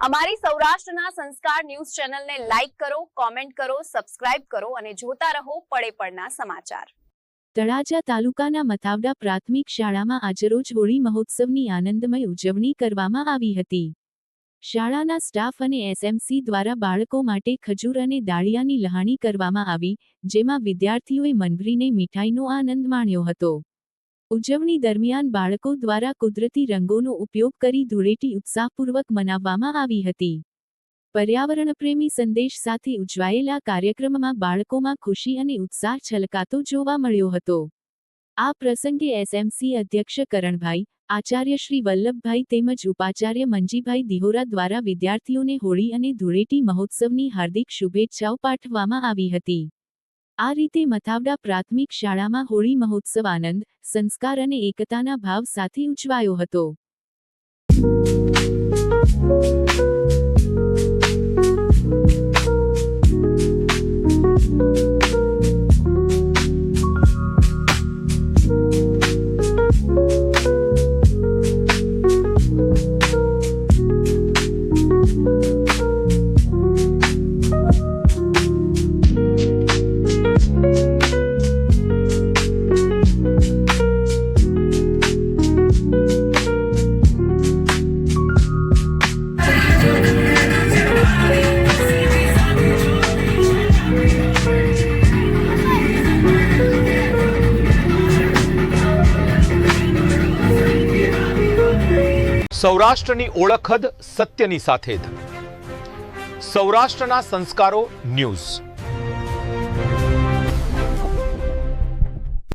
અમારી સૌરાષ્ટ્રના સંસ્કાર ન્યૂઝ ચેનલને લાઈક કરો, કોમેન્ટ કરો, સબસ્ક્રાઇબ કરો અને જોતા રહો પળે પળના સમાચાર। તળાજા તાલુકાના મથાવડા પ્રાથમિક શાળામાં આજરોજ હોળી મહોત્સવની આનંદમય ઉજવણી કરવામાં આવી હતી। શાળાના સ્ટાફ અને એસએમસી દ્વારા બાળકો માટે ખજૂર અને દાળિયાની લહાણી કરવામાં આવી, જેમાં વિદ્યાર્થીઓએ મનભરીને મીઠાઈનો આનંદ માણ્યો હતો। ઉજવણી દરમિયાન બાળકો દ્વારા કુદરતી રંગોનો ઉપયોગ કરી ધૂળેટી ઉત્સાહપૂર્વક મનાવવામાં આવી હતી। પર્યાવરણપ્રેમી સંદેશ સાથે ઉજવાયેલા કાર્યક્રમમાં બાળકોમાં ખુશી અને ઉત્સાહ છલકાતો જોવા મળ્યો હતો। આ પ્રસંગે એસએમસી અધ્યક્ષ કરણભાઈ, આચાર્ય શ્રી વલ્લભભાઈ તેમજ ઉપાચાર્ય મંજીભાઈ દિહોરા દ્વારા વિદ્યાર્થીઓને હોળી અને ધૂળેટી મહોત્સવની હાર્દિક શુભેચ્છાઓ પાઠવવામાં આવી હતી। આ રીતે મથાવડા પ્રાથમિક શાળામાં હોળી મહોત્સવ આનંદ, સંસ્કાર અને એકતાના ભાવ સાથે ઉજવાયો હતો। સૌરાષ્ટ્રની ઓળખ જ સત્યની સાથે જ। સૌરાષ્ટ્રના સંસ્કારો ન્યૂઝ।